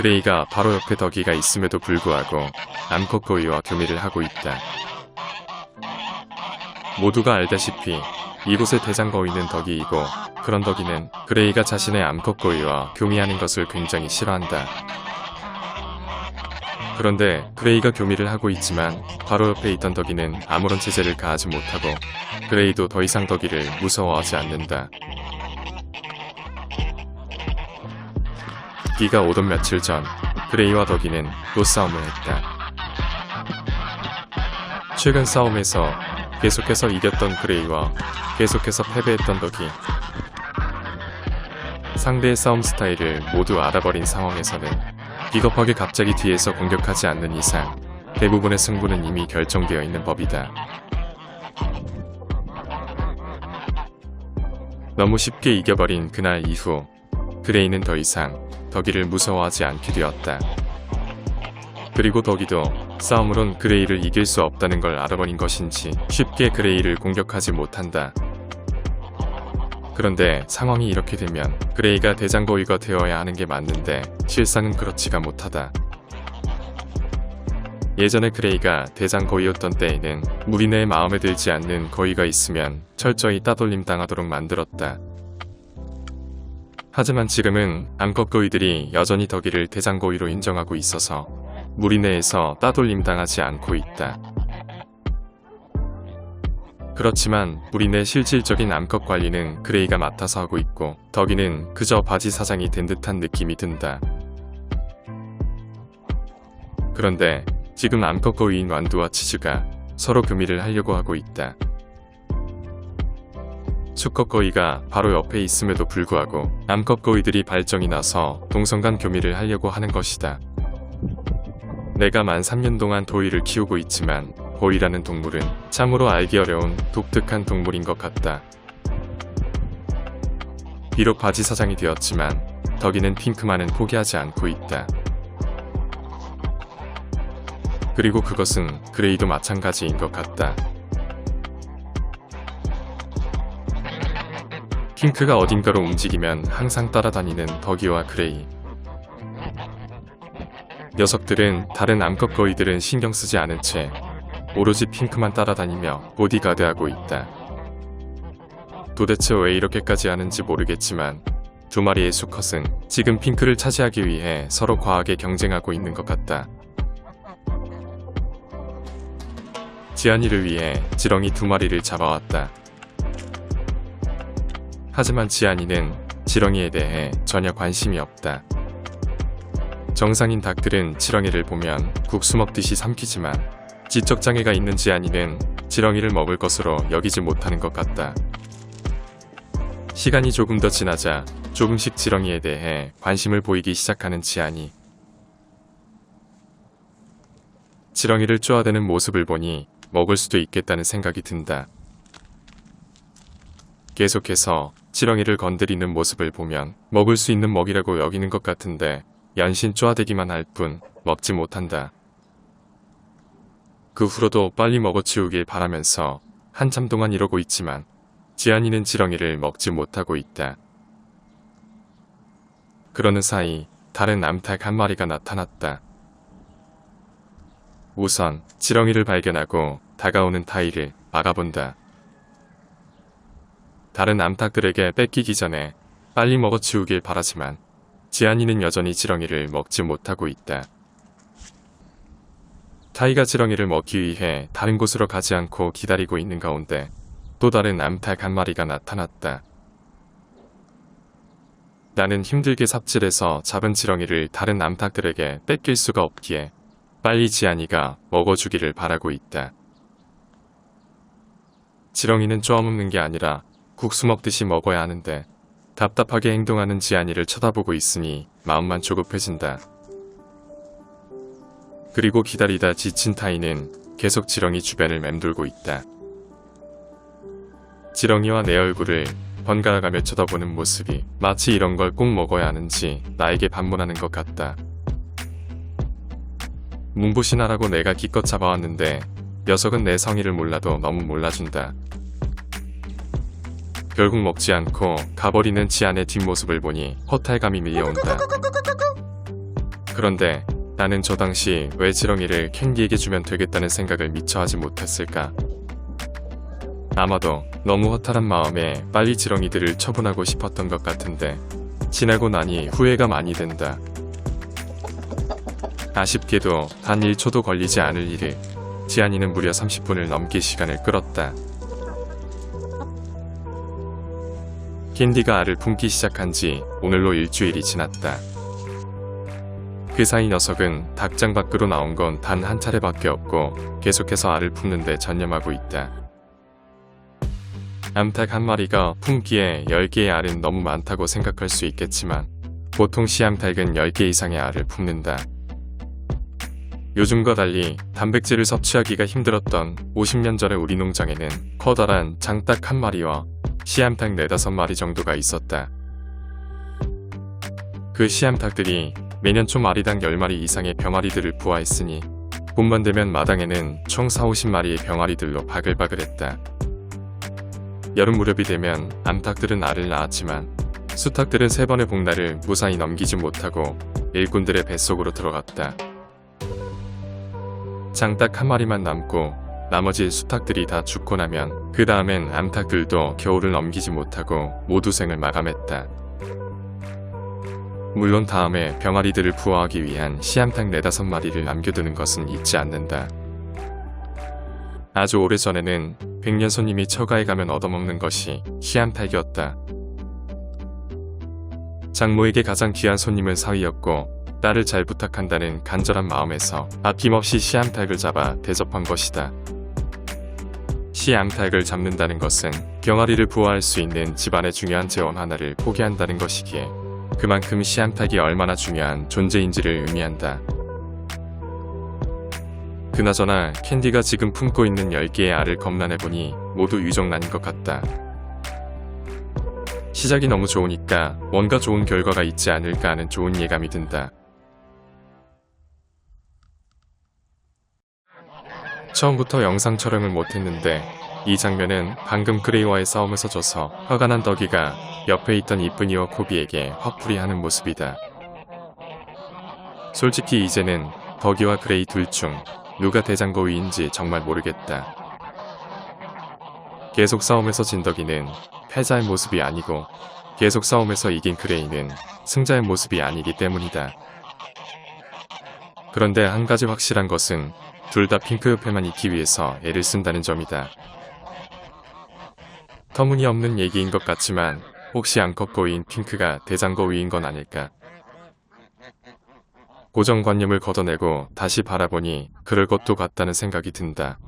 그레이가 바로 옆에 덕이가 있음에도 불구하고 암컷 거위와 교미를 하고 있다. 모두가 알다시피 이곳의 대장거위는 덕이이고 그런 덕이는 그레이가 자신의 암컷 거위와 교미하는 것을 굉장히 싫어한다. 그런데 그레이가 교미를 하고 있지만 바로 옆에 있던 덕이는 아무런 제재를 가하지 못하고 그레이도 더 이상 덕이를 무서워하지 않는다. 비가 오던 며칠 전 그레이와 덕이는 또 싸움을 했다. 최근 싸움에서 계속해서 이겼던 그레이와 계속해서 패배했던 덕이 상대의 싸움 스타일을 모두 알아버린 상황에서는 비겁하게 갑자기 뒤에서 공격하지 않는 이상 대부분의 승부는 이미 결정되어 있는 법이다. 너무 쉽게 이겨버린 그날 이후 그레이는 더 이상 덕이를 무서워하지 않게 되었다. 그리고 덕이도 싸움으론 그레이를 이길 수 없다는 걸 알아버린 것인지 쉽게 그레이를 공격하지 못한다. 그런데 상황이 이렇게 되면 그레이가 대장거위가 되어야 하는 게 맞는데 실상은 그렇지가 못하다. 예전에 그레이가 대장거위였던 때에는 무리 내에 마음에 들지 않는 거위가 있으면 철저히 따돌림 당하도록 만들었다. 하지만 지금은 암컷 거위들이 여전히 덕이를 대장거위로 인정하고 있어서 무리 내에서 따돌림 당하지 않고 있다. 그렇지만 무리 내 실질적인 암컷 관리는 그레이가 맡아서 하고 있고 덕이는 그저 바지 사장이 된 듯한 느낌이 든다. 그런데 지금 암컷 거위인 완두와 치즈가 서로 교미를 하려고 하고 있다. 수컷 거위가 바로 옆에 있음에도 불구하고 암컷 거위들이 발정이 나서 동성간 교미를 하려고 하는 것이다. 내가 만 3년 동안 도이를 키우고 있지만 거위라는 동물은 참으로 알기 어려운 독특한 동물인 것 같다. 비록 바지 사장이 되었지만 덕이는 핑크만은 포기하지 않고 있다. 그리고 그것은 그레이도 마찬가지인 것 같다. 핑크가 어딘가로 움직이면 항상 따라다니는 덕이와 그레이. 녀석들은 다른 암컷 거위들은 신경 쓰지 않은 채 오로지 핑크만 따라다니며 보디가드하고 있다. 도대체 왜 이렇게까지 하는지 모르겠지만 두 마리의 수컷은 지금 핑크를 차지하기 위해 서로 과하게 경쟁하고 있는 것 같다. 지안이를 위해 지렁이 두 마리를 잡아왔다. 하지만 지안이는 지렁이에 대해 전혀 관심이 없다. 정상인 닭들은 지렁이를 보면 국수 먹듯이 삼키지만 지적장애가 있는 지안이는 지렁이를 먹을 것으로 여기지 못하는 것 같다. 시간이 조금 더 지나자 조금씩 지렁이에 대해 관심을 보이기 시작하는 지안이. 지렁이를 쪼아대는 모습을 보니 먹을 수도 있겠다는 생각이 든다. 계속해서 지렁이를 건드리는 모습을 보면 먹을 수 있는 먹이라고 여기는 것 같은데 연신 쪼아대기만 할 뿐 먹지 못한다. 그 후로도 빨리 먹어치우길 바라면서 한참 동안 이러고 있지만 지안이는 지렁이를 먹지 못하고 있다. 그러는 사이 다른 암탉 한 마리가 나타났다. 우선 지렁이를 발견하고 다가오는 타이를 막아본다. 다른 암탉들에게 뺏기기 전에 빨리 먹어치우길 바라지만 지안이는 여전히 지렁이를 먹지 못하고 있다. 타이가 지렁이를 먹기 위해 다른 곳으로 가지 않고 기다리고 있는 가운데 또 다른 암탉 한 마리가 나타났다. 나는 힘들게 삽질해서 잡은 지렁이를 다른 암탉들에게 뺏길 수가 없기에 빨리 지안이가 먹어주기를 바라고 있다. 지렁이는 쪼아먹는 게 아니라 국수 먹듯이 먹어야 하는데 답답하게 행동하는 지안이를 쳐다보고 있으니 마음만 조급해진다. 그리고 기다리다 지친 타이는 계속 지렁이 주변을 맴돌고 있다. 지렁이와 내 얼굴을 번갈아가며 쳐다보는 모습이 마치 이런 걸 꼭 먹어야 하는지 나에게 반문하는 것 같다. 문보신하라고 내가 기껏 잡아왔는데 녀석은 내 성의를 몰라도 너무 몰라준다. 결국 먹지 않고 가버리는 지안의 뒷모습을 보니 허탈감이 밀려온다. 그런데 나는 저 당시 왜 지렁이를 캔디에게 주면 되겠다는 생각을 미처 하지 못했을까? 아마도 너무 허탈한 마음에 빨리 지렁이들을 처분하고 싶었던 것 같은데 지나고 나니 후회가 많이 된다. 아쉽게도 단 1초도 걸리지 않을 일을 지안이는 무려 30분을 넘게 시간을 끌었다. 캔디가 알을 품기 시작한 지 오늘로 일주일이 지났다. 그 사이 녀석은 닭장 밖으로 나온 건 단 한 차례밖에 없고 계속해서 알을 품는 데 전념하고 있다. 암탉 한 마리가 품기에 10개의 알은 너무 많다고 생각할 수 있겠지만 보통 씨암탉은 10개 이상의 알을 품는다. 요즘과 달리 단백질을 섭취하기가 힘들었던 50년 전의 우리 농장에는 커다란 장닭 한 마리와 씨암탉 4-5마리 정도가 있었다. 그 씨암탉들이 매년 총 마리당 10마리 이상의 병아리들을 부화했으니 봄만 되면 마당에는 총 40-50마리의 병아리들로 바글바글했다. 여름 무렵이 되면 암탉들은 알을 낳았지만 수탉들은 3번의 복날을 무사히 넘기지 못하고 일꾼들의 뱃속으로 들어갔다. 장닭 한 마리만 남고 나머지 수탉들이 다 죽고 나면 그 다음엔 암탉들도 겨울을 넘기지 못하고 모두 생을 마감했다. 물론 다음에 병아리들을 부화하기 위한 씨암탉 4-5마리를 남겨두는 것은 잊지 않는다. 아주 오래전에는 백년 손님이 처가에 가면 얻어먹는 것이 씨암탉이었다. 장모에게 가장 귀한 손님은 사위였고 딸을 잘 부탁한다는 간절한 마음에서 아낌없이 씨암탉을 잡아 대접한 것이다. 씨암탉을 잡는다는 것은 병아리를 부화할 수 있는 집안의 중요한 재원 하나를 포기한다는 것이기에 그만큼 씨암탉이 얼마나 중요한 존재인지를 의미한다. 그나저나 캔디가 지금 품고 있는 10개의 알을 검란해보니 모두 유정란인 것 같다. 시작이 너무 좋으니까 뭔가 좋은 결과가 있지 않을까 하는 좋은 예감이 든다. 처음부터 영상 촬영을 못했는데 이 장면은 방금 그레이와의 싸움에서 져서 화가 난 덕이가 옆에 있던 이쁜이와 코비에게 화풀이 하는 모습이다. 솔직히 이제는 덕이와 그레이 둘 중 누가 대장고위인지 정말 모르겠다. 계속 싸움에서 진 덕이는 패자의 모습이 아니고 계속 싸움에서 이긴 그레이는 승자의 모습이 아니기 때문이다. 그런데 한 가지 확실한 것은 둘 다 핑크 옆에만 있기 위해서 애를 쓴다는 점이다. 터무니없는 얘기인 것 같지만 혹시 암컷고위인 핑크가 대장고위인 건 아닐까? 고정관념을 걷어내고 다시 바라보니 그럴 것도 같다는 생각이 든다.